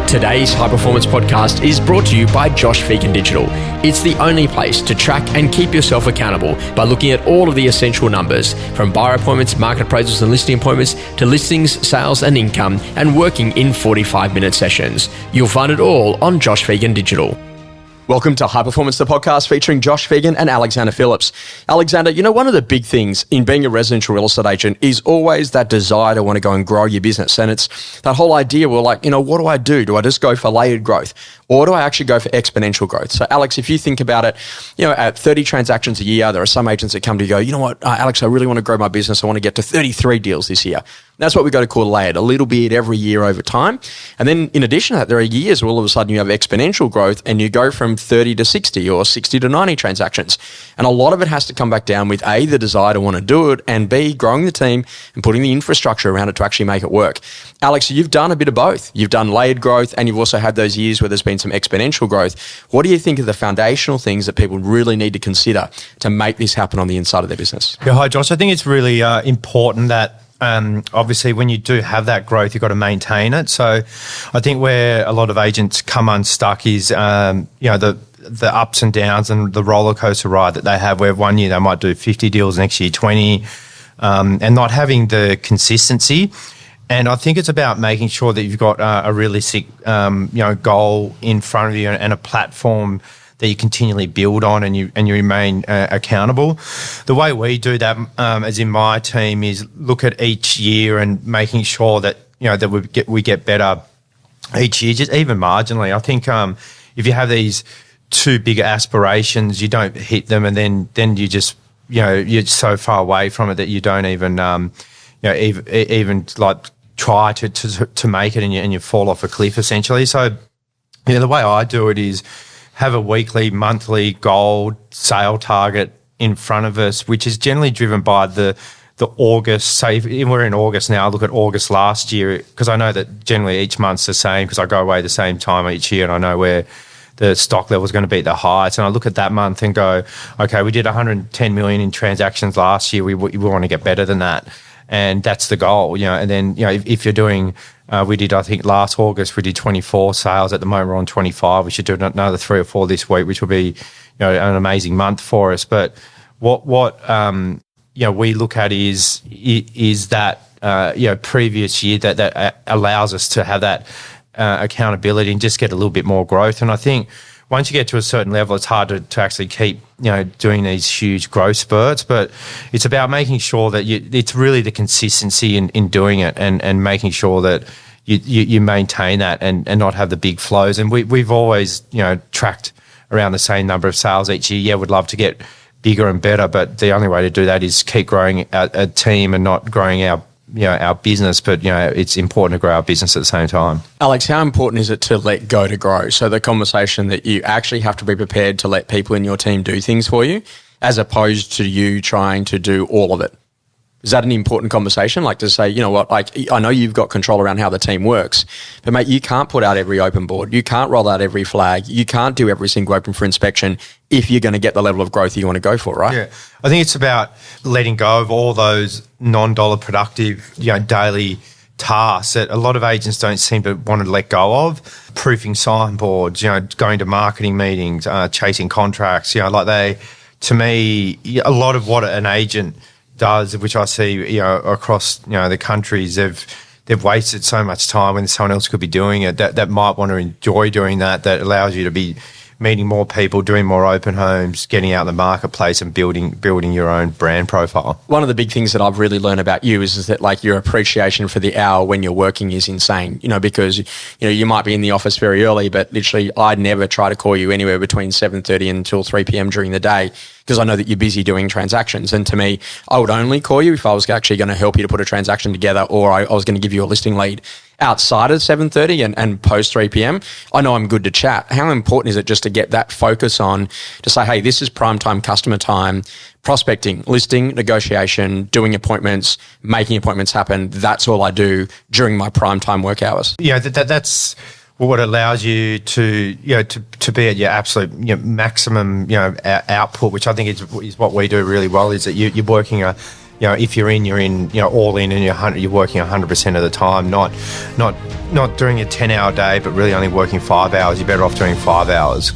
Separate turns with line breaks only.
Today's High Performance Podcast is brought to you by Phegan Digital. It's the only place to track and keep yourself accountable by looking at all of the essential numbers, from buyer appointments, market appraisals and listing appointments, to listings, sales and income, and working in 45-minute sessions. You'll find it all on Phegan Digital. Welcome to High Performance, the podcast featuring Phegan and Alexander Phillips. Alexander, you know, one of the big things in being a residential real estate agent is always that desire to want to go and grow your business. And it's that whole idea, well, like, you know, what do I do? Do I just go for layered growth? Or do I actually go for exponential growth? So, Alex, if you think about it, you know, at 30 transactions a year, there are some agents that come to you and go, you know what, Alex, I really want to grow my business. I want to get to 33 deals this year. That's what we got to call layered, a little bit every year over time. And then in addition to that, there are years where all of a sudden you have exponential growth and you go from 30 to 60 or 60 to 90 transactions. And a lot of it has to come back down with A, the desire to want to do it, and B, growing the team and putting the infrastructure around it to actually make it work. Alex, you've done a bit of both. You've done layered growth and you've also had those years where there's been some exponential growth. What do you think are the foundational things that people really need to consider to make this happen on the inside of their business?
Yeah, hi, Josh. I think it's really important that obviously when you do have that growth, you've got to maintain it. So I think where a lot of agents come unstuck is, the ups and downs and the roller coaster ride that they have, where one year they might do 50 deals, next year 20, and not having the consistency. And I think it's about making sure that you've got a realistic, goal in front of you and a platform that you continually build on and you remain accountable. The way we do that, as in my team, is look at each year and making sure that that we get better each year, just even marginally. I think if you have these too big aspirations, you don't hit them, and then you just you're so far away from it that you don't even even like try to make it, and you fall off a cliff essentially. So the way I do it is have a weekly, monthly goal sale target in front of us, which is generally driven by the August. Say we're in August now, I look at August last year, because I know that generally each month's the same, because I go away the same time each year and I know where the stock level is going to be at the highest. And I look at that month and go, okay, we did 110 million in transactions last year. We want to get better than that. And that's the goal, and then, if you're doing, we did, I think last August, we did 24 sales. At the moment, we're on 25. We should do another 3 or 4 this week, which will be, an amazing month for us. But what we look at is that, previous year that allows us to have that accountability and just get a little bit more growth. And I think once you get to a certain level, it's hard to actually keep, doing these huge growth spurts, but it's about making sure that it's really the consistency in doing it and making sure that you maintain that and not have the big flows. And we've always, tracked around the same number of sales each year. Yeah, we'd love to get bigger and better, but the only way to do that is keep growing a team and not growing our business, but it's important to grow our business at the same time.
Alex, how important is it to let go to grow? So the conversation that you actually have to be prepared to let people in your team do things for you, as opposed to you trying to do all of it. Is that an important conversation? Like to say, you know what, like I know you've got control around how the team works, but mate, you can't put out every open board. You can't roll out every flag. You can't do every single open for inspection if you're going to get the level of growth you want to go for, right?
Yeah. I think it's about letting go of all those non-dollar productive, daily tasks that a lot of agents don't seem to want to let go of. Proofing signboards, going to marketing meetings, chasing contracts, to me, a lot of what an agent does, which I see, across, the countries, they've wasted so much time when someone else could be doing it that might want to enjoy doing that allows you to be meeting more people, doing more open homes, getting out in the marketplace and building your own brand profile.
One of the big things that I've really learned about you is that like your appreciation for the hour when you're working is insane, because, you might be in the office very early, but literally I'd never try to call you anywhere between 7:30 until 3 p.m. during the day, because I know that you're busy doing transactions. And to me, I would only call you if I was actually going to help you to put a transaction together, or I was going to give you a listing lead. Outside of 7:30 and post 3 p.m, I know I'm good to chat. How important is it just to get that focus on, to say, hey, this is prime time customer time, prospecting, listing, negotiation, doing appointments, making appointments happen. That's all I do during my prime time work hours.
Yeah, that's what allows you to to be at your absolute maximum output, which I think is what we do really well. Is that you're working a if you're in, all in, and you're working 100% of the time, not doing a 10-hour day, but really only working 5 hours. You're better off doing 5 hours.